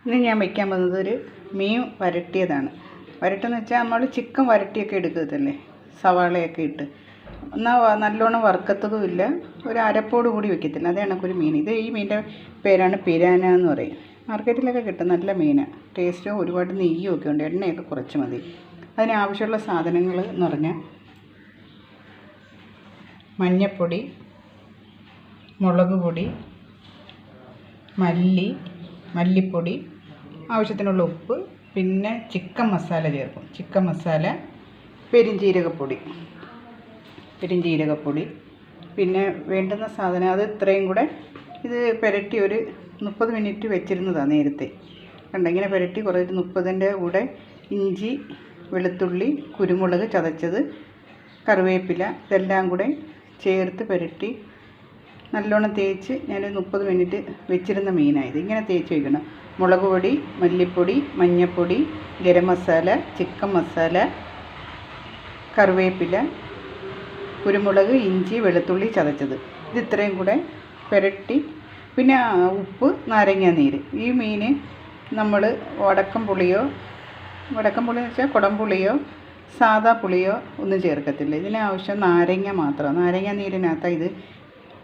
ഇന്ന് ഞാൻ വയ്ക്കാൻ പോകുന്നത് ഒരു മീൻ വരട്ടിയതാണ്. വരട്ടെന്ന് വെച്ചാൽ നമ്മൾ ചിക്കൻ വരട്ടിയൊക്കെ എടുക്കത്തില്ലേ, സവാളയൊക്കെ ഇട്ട്, എന്നാൽ നല്ലോണം വറുക്കത്തതുമില്ല, ഒരു അരപ്പോട് കൂടി വയ്ക്കത്തില്ല. അത് കണക്കൊരു മീൻ. ഈ മീനിൻ്റെ പേരാണ് പിരാന എന്ന് പറയും. മാർക്കറ്റിലൊക്കെ കിട്ടും, നല്ല മീനാണ്. ടേസ്റ്റും ഒരുപാട് നെയ്യും ഒക്കെ ഉണ്ട്, എണ്ണയൊക്കെ കുറച്ച് മതി. അതിനാവശ്യമുള്ള സാധനങ്ങൾ എന്ന് പറഞ്ഞാൽ മഞ്ഞൾപ്പൊടി, മുളക് പൊടി, മല്ലിപ്പൊടി, ആവശ്യത്തിനുള്ള ഉപ്പ്, പിന്നെ ചിക്കൻ മസാല ചേർക്കും. ചിക്കൻ മസാല, പെരുംജീരകപ്പൊടി, പിന്നെ വേണ്ടുന്ന സാധനം അത് ഇത്രയും കൂടെ. ഇത് പുരട്ടി ഒരു 30 മിനിറ്റ് വെച്ചിരുന്നതാണ് നേരത്തെ. കണ്ട, ഇങ്ങനെ പുരട്ടി കുറേ 30ൻ്റെ കൂടെ ഇഞ്ചി, വെളുത്തുള്ളി, കുരുമുളക് ചതച്ചത്, കറിവേപ്പില, ഇതെല്ലാം കൂടെ ചേർത്ത് പുരട്ടി നല്ലോണം തേച്ച് ഞാൻ 30 മിനിറ്റ് വെച്ചിരുന്ന മീനായത്. ഇങ്ങനെ തേച്ച് വയ്ക്കണം. മുളക് പൊടി, മല്ലിപ്പൊടി, മഞ്ഞൾപ്പൊടി, ഗരം മസാല, ചിക്കൻ മസാല, കറിവേപ്പില, കുരുമുളക്, ഇഞ്ചി, വെളുത്തുള്ളി ചതച്ചത്, ഇത് ഇത്രയും കൂടെ പുരട്ടി, പിന്നെ ഉപ്പ്, നാരങ്ങ നീര്. ഈ മീൻ നമ്മൾ വടക്കം പുളിയോ എന്ന് വെച്ചാൽ കുടംപുളിയോ സാദാ പുളിയോ ഒന്നും ചേർക്കത്തില്ല. ഇതിനാവശ്യം നാരങ്ങ മാത്രമാണ്. നാരങ്ങ നീരിനകത്താണ് ഇത്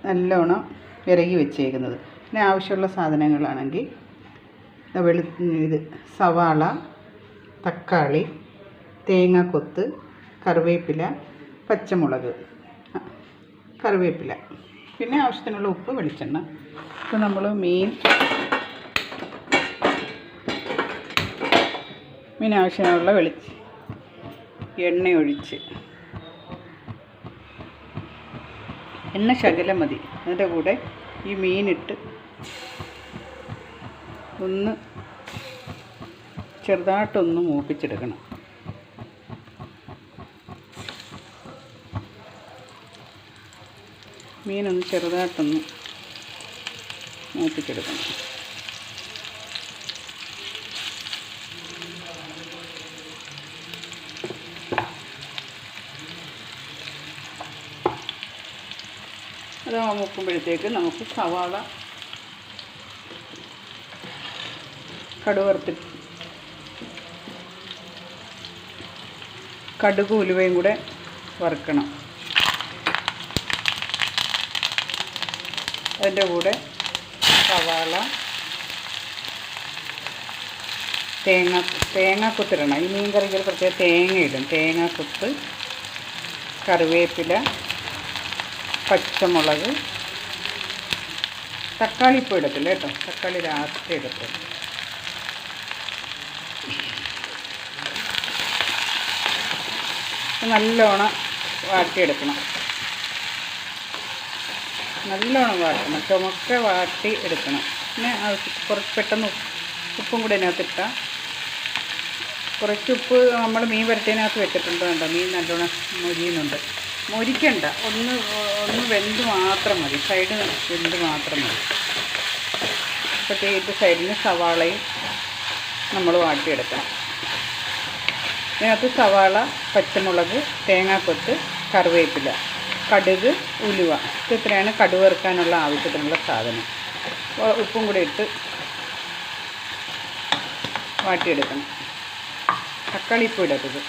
നല്ലോണം വിരകി വെച്ചേക്കുന്നത്. പിന്നെ ആവശ്യമുള്ള സാധനങ്ങളാണെങ്കിൽ സവാള, തക്കാളി, തേങ്ങാക്കൊത്ത്, കറിവേപ്പില, പച്ചമുളക്, പിന്നെ ആവശ്യത്തിനുള്ള ഉപ്പ്, വെളിച്ചെണ്ണ. ഇപ്പോൾ നമ്മൾ മീൻ ആവശ്യമുള്ള എണ്ണ ഒഴിച്ച്, എണ്ണ ശകലം മതി. അതിൻ്റെ കൂടെ ഈ മീനിട്ട് ഒന്ന് ചെറുതായിട്ടൊന്ന് മൂപ്പിച്ചെടുക്കണം. മീനൊന്ന് ചെറുതായിട്ടൊന്ന് മൂപ്പിച്ചെടുക്കണം. അത് മൂക്കുമ്പോഴത്തേക്ക് നമുക്ക് സവാള, കടുക്, ഉലുവയും കൂടെ വറുക്കണം. അതിൻ്റെ കൂടെ സവാള, തേങ്ങാക്കൊത്തിടണം. ഈ മീൻ കറിക്ക് പ്രത്യേക തേങ്ങ ഇടും. തേങ്ങാക്കൊത്ത്, കറിവേപ്പില, പച്ചമുളക്, തക്കാളി ഇപ്പോൾ ഇടത്തില്ല കേട്ടോ, തക്കാളി ലാസ്റ്റ് ഇടത്തില്ല. നല്ലോണം വാട്ടിയെടുക്കണം. ചുമക്കെ വാട്ടി എടുക്കണം. പിന്നെ കുറച്ച് പെട്ടെന്ന് ഉപ്പും കൂടെ ഇതിനകത്തിട്ടാൽ, കുറച്ച് ഉപ്പ് നമ്മൾ മീൻ വരട്ടിയതിനകത്ത് വെച്ചിട്ടുണ്ട്. കണ്ടോ, മീൻ നല്ലോണം മൊരിയുന്നുണ്ട്. മൊരിക്കണ്ട, ഒന്ന് വെന്ത് മാത്രം മതി, സൈഡ് വെന്ത് മാത്രം മതി. അപ്പോഴത്തേക്ക് സൈഡിന് സവാളയും നമ്മൾ വാട്ടിയെടുക്കണം. ഇതിനകത്ത് സവാള, പച്ചമുളക്, തേങ്ങാക്കൊത്ത്, കറിവേപ്പില, കടുക്, ഉലുവ, ഇത്രയാണ് കടുക് വറുക്കാനുള്ള ആവശ്യത്തിനുള്ള സാധനം. ഉപ്പും കൂടി ഇട്ട് വാട്ടിയെടുക്കണം. തക്കാളി ഇപ്പോൾ ഇടരുത്.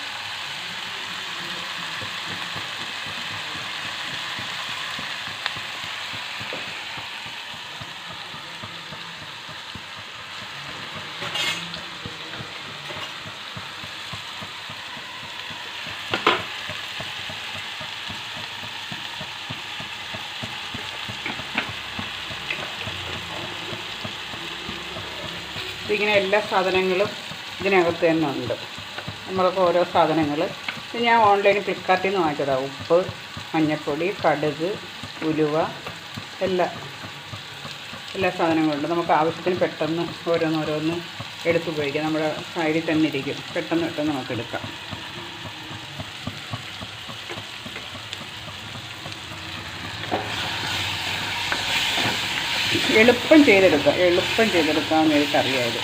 ഇങ്ങനെ എല്ലാ സാധനങ്ങളും ഇതിനകത്ത് തന്നെ ഉണ്ട്. നമ്മൾക്ക് ഓരോ സാധനങ്ങൾ ഞാൻ ഓൺലൈനിൽ ഫ്ലിപ്കാർട്ടിൽ നിന്ന് വാങ്ങിച്ചതാണ്. ഉപ്പ്, മഞ്ഞൾപ്പൊടി, കടുക്, ഉലുവ, എല്ലാ സാധനങ്ങളുണ്ട്. നമുക്ക് ആവശ്യത്തിന് പെട്ടെന്ന് ഓരോന്ന് എടുത്തുപയോഗിക്കാം. നമ്മുടെ സൈഡിൽ തന്നെ ഇരിക്കും, പെട്ടെന്ന് നമുക്ക് എടുക്കാം. എളുപ്പം ചെയ്തെടുക്കാവുന്ന ഒരു കറിയായത്.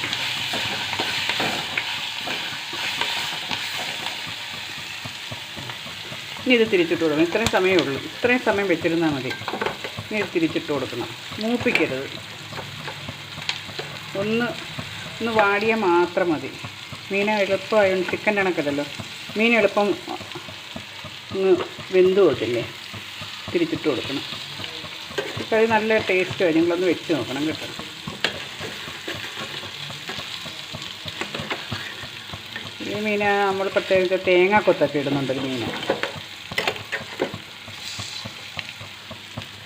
ഇനി ഇത് തിരിച്ചിട്ട് കൊടുക്കണം. ഇത്രയും സമയമേ ഉള്ളൂ, ഇത്രയും സമയം വെച്ചിരുന്നാൽ മതി. ഇനി ഇത് തിരിച്ചിട്ട് കൊടുക്കണം, മൂപ്പിക്കരുത്. ഒന്ന് ഒന്ന് വാടിയാൽ മാത്രം മതി. മീൻ എളുപ്പമായതുകൊണ്ട് ചിക്കൻ്റെ കണക്കല്ലല്ലോ, മീൻ എളുപ്പം ഒന്ന് വെന്ത് പോകത്തില്ലേ. തിരിച്ചിട്ട് കൊടുക്കണം. അത് നല്ല ടേസ്റ്റാണ്. നിങ്ങളൊന്ന് വെച്ച് നോക്കണം കേട്ടോ. ഈ മീൻ നമ്മൾ പ്രത്യേകിച്ച് തേങ്ങാക്കൊത്തൊക്കെ ഇടുന്നുണ്ടൊരു മീൻ.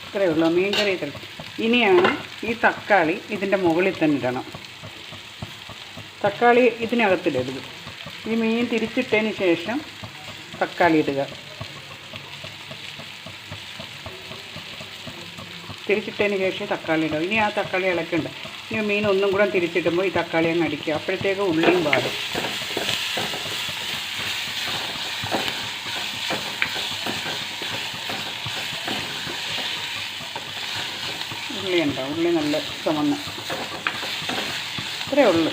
ഇത്രയേ ഉള്ളൂ മീൻ കറി. ഇനിയാണ് ഈ തക്കാളി ഇതിൻ്റെ മുകളിൽ തന്നെ ഇടണം. തക്കാളി ഇതിനകത്തിടരുത്. ഈ മീൻ തിരിച്ചിട്ടതിന് ശേഷം തക്കാളി ഇടുക. തിരിച്ചിട്ടതിന് ശേഷം തക്കാളി ഇടുക. ഇനി ആ തക്കാളി ഇളക്കുന്നുണ്ട്. ഇനി മീൻ ഒന്നും കൂടെ തിരിച്ചിടുമ്പോൾ ഈ തക്കാളി അങ്ങ് അടിക്കുക. അപ്പോഴത്തേക്ക് ഉള്ളിയും പാടും. ഉള്ളി ഉണ്ടോ? ഉള്ളി നല്ല ചുമന്ന്. ഇത്രയേ ഉള്ളൂ.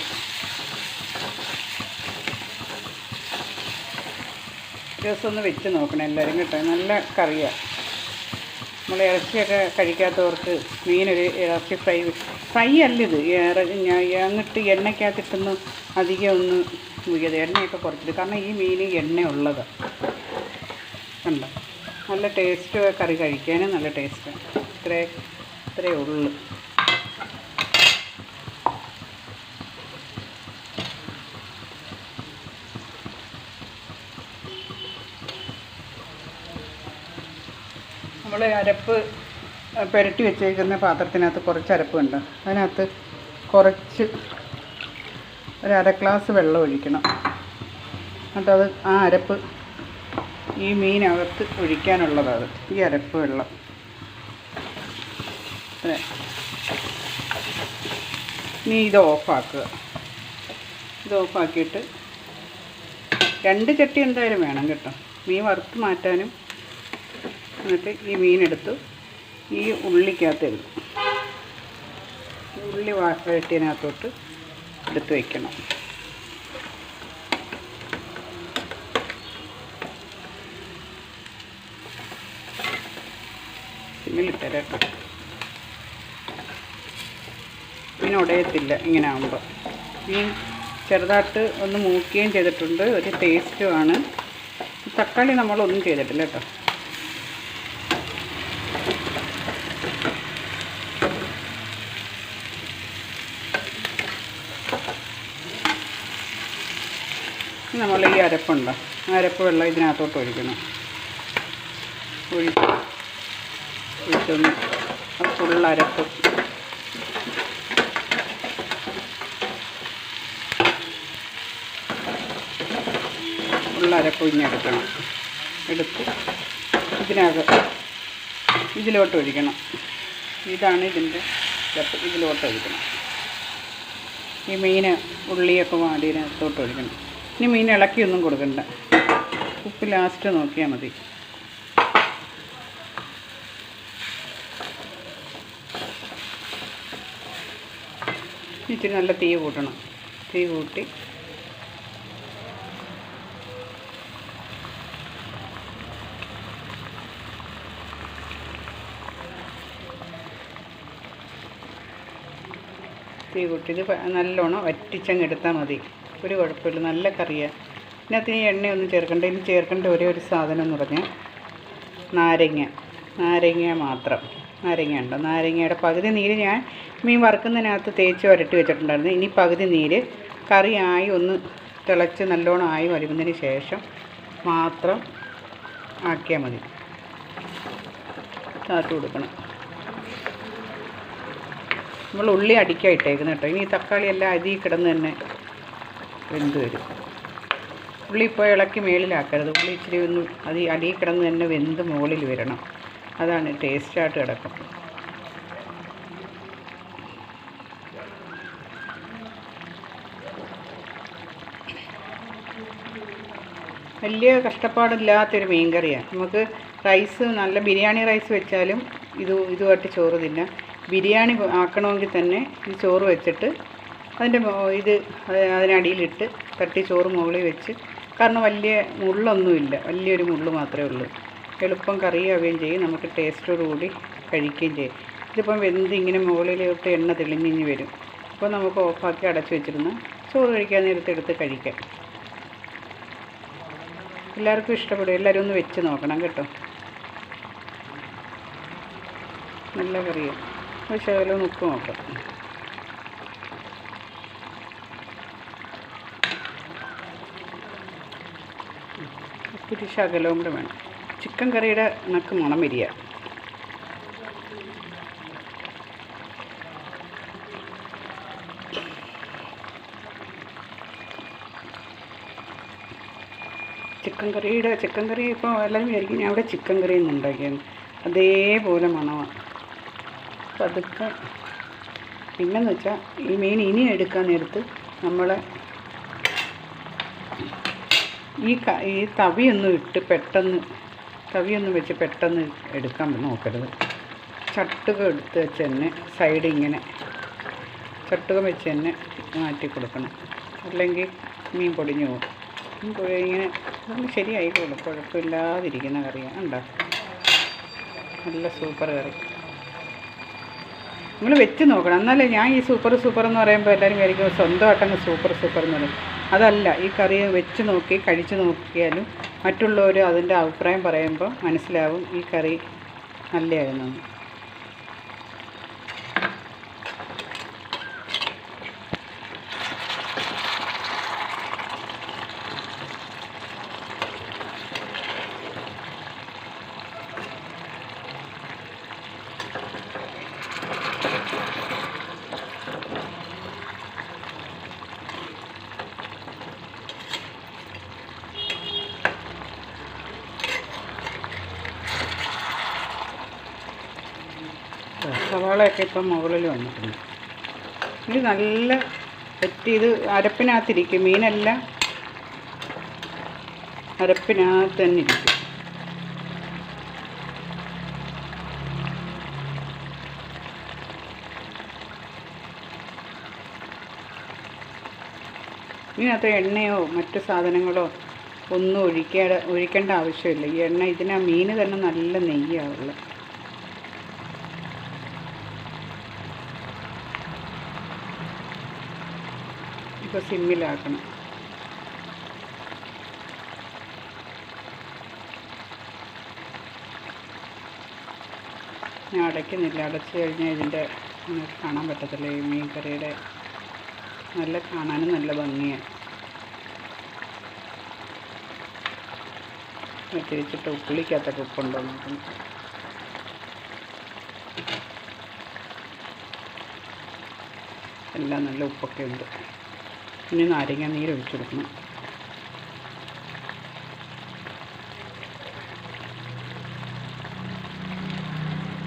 ദിവസം ഒന്ന് വെച്ച് നോക്കണം എല്ലാവരും കേട്ടോ. നല്ല കറിയാണ്. നമ്മൾ ഇറച്ചിയൊക്കെ കഴിക്കാത്തവർക്ക് മീനൊരു ഇറച്ചി ഫ്രൈ അല്ലിത്. എന്നിട്ട് എണ്ണയ്ക്കകത്തിട്ടൊന്ന് അധികം ഒന്ന് മുക്കിയത്. എണ്ണയൊക്കെ കുറച്ചിട്ട്. കാരണം ഈ മീൻ എണ്ണ ഉള്ളതാണ്. കണ്ടോ? നല്ല ടേസ്റ്റ്. കറി കഴിക്കാനും നല്ല ടേസ്റ്റാണ്. ഇത്രയേ ഉള്ളൂ. നമ്മൾ അരപ്പ് പുരട്ടി വെച്ചേക്കുന്ന പാത്രത്തിനകത്ത് കുറച്ച് അരപ്പുണ്ട്. അതിനകത്ത് കുറച്ച് ഒരു അര ഗ്ലാസ് വെള്ളം ഒഴിക്കണം. എന്നിട്ടത് ആ അരപ്പ് ഈ മീനകത്ത് ഒഴിക്കാനുള്ളതാണ്. ഈ അരപ്പ് വെള്ളം അതെ. ഇനി ഇത് ഓഫാക്കുക. ഇത് ഓഫാക്കിയിട്ട് 2 ചട്ടി എന്തായാലും വേണം കേട്ടോ, മീൻ വറുത്ത് മാറ്റാനും. എന്നിട്ട് ഈ മീനെടുത്ത് ഈ ഉള്ളിക്കകത്ത് ഉള്ളി വഴറ്റിയതിനകത്തോട്ട് എടുത്ത് വയ്ക്കണം. സിമ്മിലിട്ടേ കേട്ടോ. മീൻ ഉടയത്തില്ല ഇങ്ങനെ ആകുമ്പോൾ. മീൻ ചെറുതായിട്ട് ഒന്ന് മൂക്കുകയും ചെയ്തിട്ടുണ്ട്. ഒരു ടേസ്റ്റുമാണ്. തക്കാളി നമ്മളൊന്നും ചെയ്തിട്ടില്ല കേട്ടോ. നമ്മൾ ഈ അരപ്പുണ്ടോ, അരപ്പ് വെള്ളം ഇതിനകത്തോട്ട് ഒഴിക്കണം. ഒഴിച്ചൊന്ന് ഫുൾ അരപ്പ് ഇഞ്ഞെടുക്കണം. എടുത്ത് ഇതിലോട്ട് ഒഴിക്കണം. ഇതാണ് ഇതിൻ്റെ ഇതിലോട്ട് ഒഴിക്കണം. ഈ മീൻ ഉള്ളിയൊക്കെ വാടിയതിനകത്തോട്ട് ഒഴിക്കണം. ഇനി മീൻ ഇളക്കിയൊന്നും കൊടുക്കണ്ട. ഉപ്പ് ലാസ്റ്റ് നോക്കിയാൽ മതി. ഇച്ചിരി നല്ല തീ കൂട്ടണം. തീ കൂട്ടി ഇത് നല്ലോണം വറ്റിച്ചങ്ങെടുത്താൽ മതി. ഒരു കുഴപ്പമില്ല, നല്ല കറിയാണ്. ഇതിനകത്ത് ഈ എണ്ണയൊന്നും ചേർക്കണ്ട. ഇനി ചേർക്കേണ്ട ഒരു സാധനം എന്ന് പറഞ്ഞാൽ നാരങ്ങ മാത്രം. നാരങ്ങ ഉണ്ടോ? നാരങ്ങയുടെ പകുതി നീര് ഞാൻ മീൻ വറുക്കുന്നതിനകത്ത് തേച്ച് വരട്ടി വെച്ചിട്ടുണ്ടായിരുന്നു. ഇനി പകുതി നീര് കറിയായി ഒന്ന് തിളച്ച് നല്ലോണം ആയി വരുന്നതിന് ശേഷം മാത്രം ആക്കിയാൽ മതി. താത്ത് കൊടുക്കണം. നമ്മൾ ഉള്ളി അടിക്കാൻ ഇട്ടേക്കുന്നത് കേട്ടോ. ഇനി തക്കാളി എല്ലാം അരി കിടന്ന് തന്നെ വെന്ത് വരും. ഉള്ളി ഇപ്പോൾ ഇളക്കി മേളിലാക്കരുത്. ഉള്ളി ഇച്ചിരി ഒന്ന് അടി കിടന്ന് തന്നെ വെന്ത് മുകളിൽ വരണം. അതാണ് ടേസ്റ്റായിട്ട് കിടക്കും. വലിയ കഷ്ടപ്പാടില്ലാത്തൊരു മീൻ കറിയാണ്. നമുക്ക് റൈസ് നല്ല ബിരിയാണി റൈസ് വെച്ചാലും ഇതുമായിട്ട് ചോറ് തിന്നാം. ബിരിയാണി ആക്കണമെങ്കിൽ തന്നെ ഈ ചോറ് വെച്ചിട്ട് അതിനടിയിലിട്ട് തട്ടി ചോറ് മുകളിൽ വെച്ച്. കാരണം വലിയ മുള്ളൊന്നുമില്ല, വലിയൊരു മുള്ള് മാത്രമേ ഉള്ളൂ. എളുപ്പം കറിയാവുകയും ചെയ്യും, നമുക്ക് ടേസ്റ്റോടുകൂടി കഴിക്കുകയും ചെയ്യും. ഇതിപ്പം വെന്ത് ഇങ്ങനെ മുകളിലോട്ട് എണ്ണ തെളിഞ്ഞിഞ്ഞ് വരും. അപ്പോൾ നമുക്ക് ഓഫാക്കി അടച്ചു വെച്ചിരുന്ന് ചോറ് കഴിക്കാൻ നേരത്തെ എടുത്ത് കഴിക്കാം. എല്ലാവർക്കും ഇഷ്ടപ്പെടും. എല്ലാവരും ഒന്ന് വെച്ച് നോക്കണം കേട്ടോ. നല്ല കറിയാണ്. ഒരു ശകലം ഉപ്പ് നോക്കാം. ഒരു ശകലവും കൂടെ വേണം. ചിക്കൻ കറിയുടെ നക്ക് മണം വരിക. ചിക്കൻ കറി ഇപ്പോൾ എല്ലാവരും വിചാരിക്കും ഞാൻ അവിടെ ചിക്കൻ കറി ഒന്നും ഉണ്ടാക്കിയാണ്. അതേപോലെ മണമാണ്. അപ്പം അതൊക്കെ പിന്നെന്ന് വെച്ചാൽ ഈ മീൻ ഇനി എടുക്കാൻ നേരത്ത് നമ്മൾ ഈ തവിയൊന്നും ഇട്ട് തവിയൊന്നും വെച്ച് പെട്ടെന്ന് എടുക്കാൻ നോക്കരുത്. ചട്ടുകം എടുത്ത് വെച്ച് തന്നെ സൈഡ് ഇങ്ങനെ ചട്ടുകം വെച്ച് തന്നെ മാറ്റി കൊടുക്കണം. അല്ലെങ്കിൽ മീൻ പൊടിഞ്ഞു പോകും. ഇങ്ങനെ ശരിയായിക്കോളും. കുഴപ്പമില്ലാതിരിക്കുന്ന കറിയാണ് ഉണ്ടാക്കും. നല്ല സൂപ്പർ കറി. നിങ്ങൾ വെച്ച് നോക്കണം. എന്നാലേ ഞാൻ ഈ സൂപ്പർ എന്ന് പറയുമ്പോൾ എല്ലാവരും വിചാരിക്കും സ്വന്തമായിട്ടങ്ങ് സൂപ്പർ എന്ന് പറയും. അതല്ല, ഈ കറി വെച്ച് നോക്കി കഴിച്ച് നോക്കിയാലും മറ്റുള്ളവർ അതിൻ്റെ അഭിപ്രായം പറയുമ്പോൾ മനസ്സിലാവും ഈ കറി നല്ലതായിരുന്നു. സവാളയൊക്കെ ഇപ്പം മുകളിൽ വന്നിട്ടുണ്ട്. ഇത് നല്ല ഇത് അരപ്പിനകത്തിരിക്കും. മീനെല്ലാം അരപ്പിനകത്ത് തന്നെ ഇരിക്കും. ഇതിനകത്ത് എണ്ണയോ മറ്റു സാധനങ്ങളോ ഒന്നും ഒഴിക്കേണ്ട ആവശ്യമില്ല. ഈ എണ്ണ മീൻ തന്നെ നല്ല നെയ്യാവുള്ളൂ. ഇപ്പോൾ സിമ്മിലാക്കണം. ഞാൻ അടയ്ക്കുന്നില്ല. അടച്ചു കഴിഞ്ഞാൽ ഇതിൻ്റെ കാണാൻ പറ്റത്തില്ല. ഈ മീൻ കറിയുടെ കാണാനും നല്ല ഭംഗിയാണ്. തിരിച്ചിട്ട് ഉള്ളിക്കകത്തൊക്കെ ഉപ്പുണ്ടോ നോക്കണം. എല്ലാം നല്ല ഉപ്പൊക്കെ ഉണ്ട്. ഇനി നാരങ്ങ നീര് ഒഴിച്ചു കൊടുക്കണം.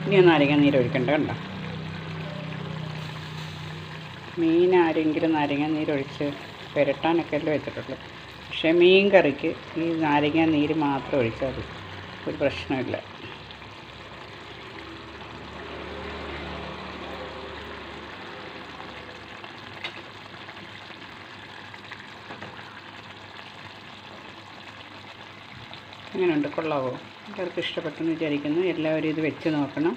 ഇനി നാരങ്ങ നീര് ഒഴിക്കണ്ട. കണ്ട മീൻ ആരെങ്കിലും നാരങ്ങ നീരൊഴിച്ച് പുരട്ടാനൊക്കെ അല്ലേ വെച്ചിട്ടുള്ളൂ. പക്ഷേ മീൻ കറിക്ക് ഈ നാരങ്ങ നീര് മാത്രം ഒഴിച്ചാൽ മതി. ഒരു പ്രശ്നമില്ല. എങ്ങനെയുണ്ട്? കൊള്ളാവോ? എല്ലാവർക്കും ഇഷ്ടപ്പെട്ടെന്ന് വിചാരിക്കുന്നു. എല്ലാവരും ഇത് വെച്ച് നോക്കണം.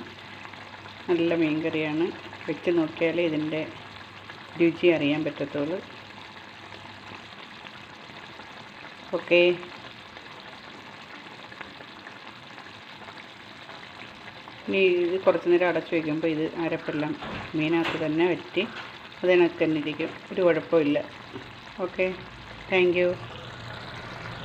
നല്ല മീൻ കറിയാണ്. വെച്ച് നോക്കിയാലേ ഇതിൻ്റെ രുചി അറിയാൻ പറ്റത്തുള്ളൂ. ഓക്കെ. ഇനി ഇത് കുറച്ച് നേരം അടച്ചു വയ്ക്കുമ്പോൾ ഇത് അരപ്പെല്ലാം മീനകത്ത് തന്നെ വറ്റി അതിനകത്ത് തന്നെ ഇരിക്കും. ഒരു കുഴപ്പമില്ല. Okay, thank you.